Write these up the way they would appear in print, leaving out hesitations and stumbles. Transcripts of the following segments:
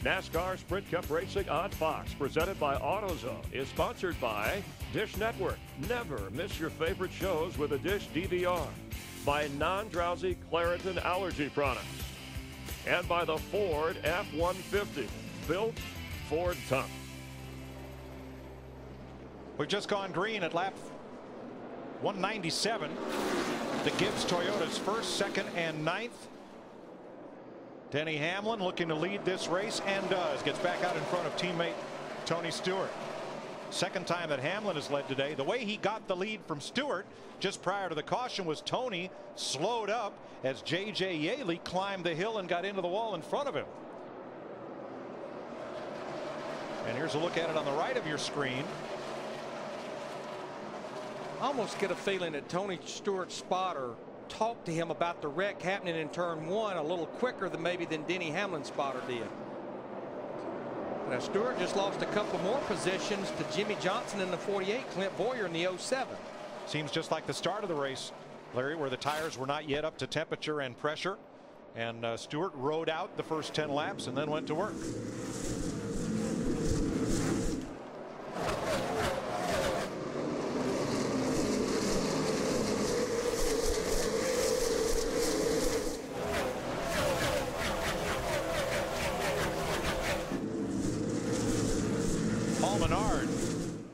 NASCAR Sprint Cup Racing on Fox, presented by AutoZone, is sponsored by Dish Network. Never miss your favorite shows with a Dish DVR. By non-drowsy Claritin Allergy Products. And by the Ford F-150, built Ford tough. We've just gone green at lap 197. The Gibbs Toyota's first, second, and ninth. Denny Hamlin looking to lead this race and does. Gets back out in front of teammate Tony Stewart. Second time that Hamlin has led today. The way he got the lead from Stewart just prior to the caution was Tony slowed up as J.J. Yaley climbed the hill and got into the wall in front of him. And here's a look at it on the right of your screen. I almost get a feeling that Tony Stewart's spotter talked to him about the wreck happening in turn one a little quicker than maybe than Denny Hamlin's spotter did. Now Stewart just lost a couple more positions to Jimmy Johnson in the 48, Clint Boyer in the 07. Seems just like the start of the race, Larry, where the tires were not yet up to temperature and pressure. And Stewart rode out the first 10 laps and then went to work.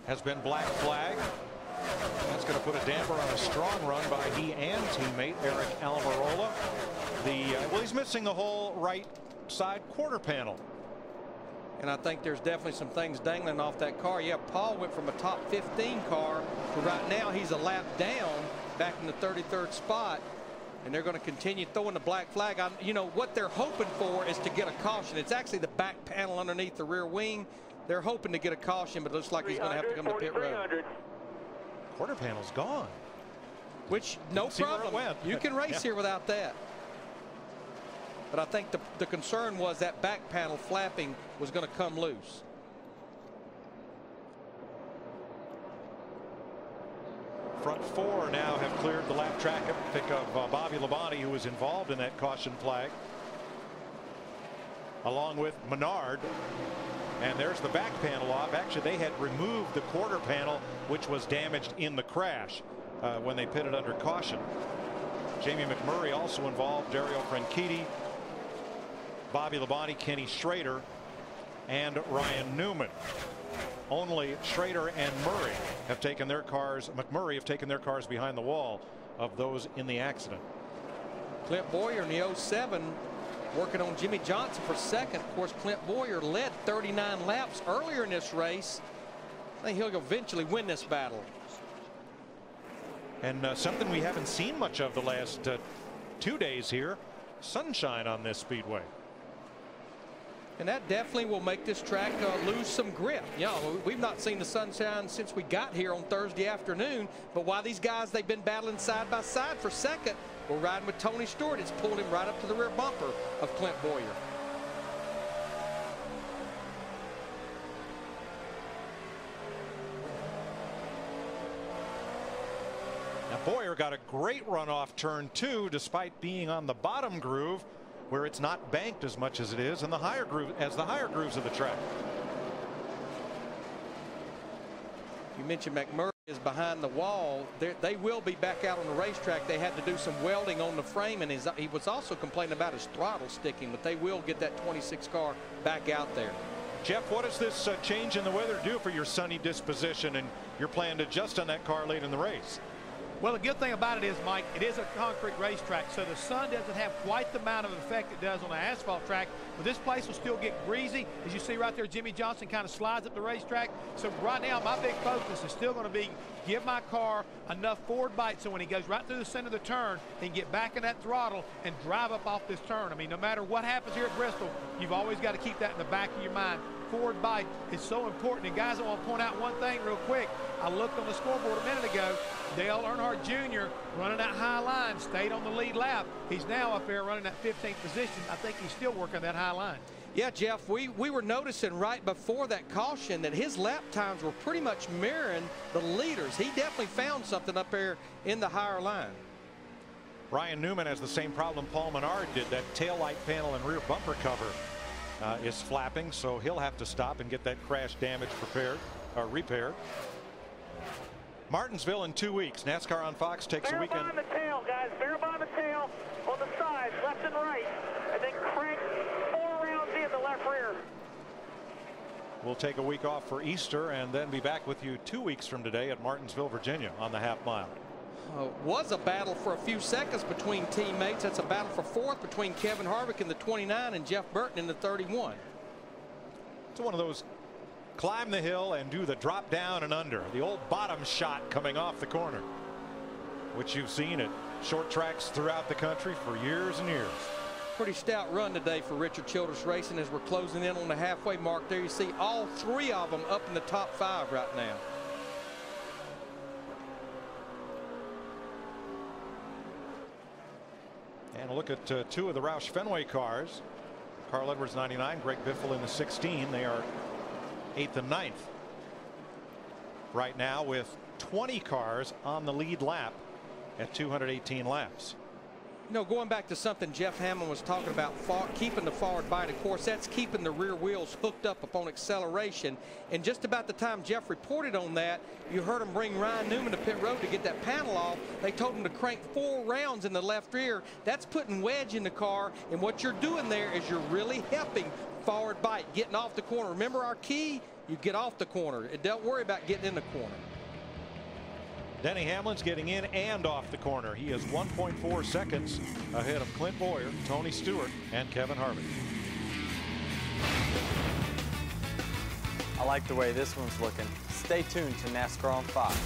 Has been black flagged. That's going to put a damper on a strong run by he and teammate Eric Almirola. Well, he's missing the whole right side quarter panel. And I think there's definitely some things dangling off that car. Yeah, Paul went from a top 15 car to right now he's a lap down back in the 33rd spot. And they're going to continue throwing the black flag. You know, what they're hoping for is to get a caution. It's actually the back panel underneath the rear wing. They're hoping to get a caution, but it looks like he's going to have to come to pit road. Quarter panel's gone. Which, no problem. You can race here without that. But I think the concern was that back panel flapping was going to come loose. Front four now have cleared the lap track up. Pick of Bobby Labonte, who was involved in that caution flag, along with Menard. And there's the back panel off. Actually, they had removed the quarter panel, which was damaged in the crash when they pitted under caution. Jamie McMurray also involved, Dario Franchitti, Bobby Labonte, Kenny Schrader, and Ryan Newman. Only Schrader and Murray have taken their cars. McMurray have taken their cars behind the wall of those in the accident. Clint Boyer in the 07. Working on Jimmy Johnson for second. Of course, Clint Boyer led 39 laps earlier in this race. I think he'll eventually win this battle. And something we haven't seen much of the last 2 days here, sunshine on this speedway. And that definitely will make this track lose some grip. You know, we've not seen the sunshine since we got here on Thursday afternoon. But while these guys, they've been battling side by side for second, we're riding with Tony Stewart. It's pulled him right up to the rear bumper of Clint Boyer. Now Boyer got a great run off turn two, despite being on the bottom groove, where it's not banked as much as it is in the higher groove, the higher grooves of the track. You mentioned McMurray is behind the wall. They will be back out on the racetrack. They had to do some welding on the frame, and he was also complaining about his throttle sticking, but they will get that 26 car back out there. Jeff, what does this change in the weather do for your sunny disposition and your plan to adjust on that car late in the race? Well, the good thing about it is, Mike, it is a concrete racetrack, so the sun doesn't have quite the amount of effect it does on an asphalt track. But this place will still get greasy. As you see right there, Jimmy Johnson kind of slides up the racetrack. So right now, my big focus is still going to be give my car enough forward bite so when he goes right through the center of the turn, he can get back in that throttle and drive up off this turn. I mean, no matter what happens here at Bristol, you've always got to keep that in the back of your mind. Forward bite is so important. And guys, I want to point out one thing real quick. I looked on the scoreboard a minute ago. Dale Earnhardt Jr. running that high line, stayed on the lead lap. He's now up there running that 15th position. I think he's still working that high line. Yeah, Jeff, we were noticing right before that caution that his lap times were pretty much mirroring the leaders. He definitely found something up there in the higher line. Ryan Newman has the same problem Paul Menard did, that taillight panel and rear bumper cover is flapping, so he'll have to stop and get that crash damage repaired. Martinsville in 2 weeks. NASCAR on Fox takes a weekend. Bear by the tail, guys. Bear by the tail on the sides, left and right, and then crank 4 rounds in the left rear. We'll take a week off for Easter and then be back with you 2 weeks from today at Martinsville, Virginia on the half mile. Was a battle for a few seconds between teammates. That's a battle for fourth between Kevin Harvick in the 29 and Jeff Burton in the 31. It's one of those climb the hill and do the drop down and under. The old bottom shot coming off the corner, which you've seen at short tracks throughout the country for years and years. Pretty stout run today for Richard Childress Racing as we're closing in on the halfway mark. There you see all 3 of them up in the top 5 right now. And a look at 2 of the Roush Fenway cars. Carl Edwards 99, Greg Biffle in the 16. They are 8th and 9th right now with 20 cars on the lead lap at 218 laps. You know, going back to something Jeff Hammond was talking about, keeping the forward bite, of course, that's keeping the rear wheels hooked up upon acceleration. And just about the time Jeff reported on that, you heard him bring Ryan Newman to pit road to get that panel off. They told him to crank 4 rounds in the left rear. That's putting wedge in the car. And what you're doing there is you're really helping forward bite, getting off the corner. Remember our key? You get off the corner. Don't worry about getting in the corner. Denny Hamlin's getting in and off the corner. He is 1.4 seconds ahead of Clint Boyer, Tony Stewart, and Kevin Harvick. I like the way this one's looking. Stay tuned to NASCAR on Fox.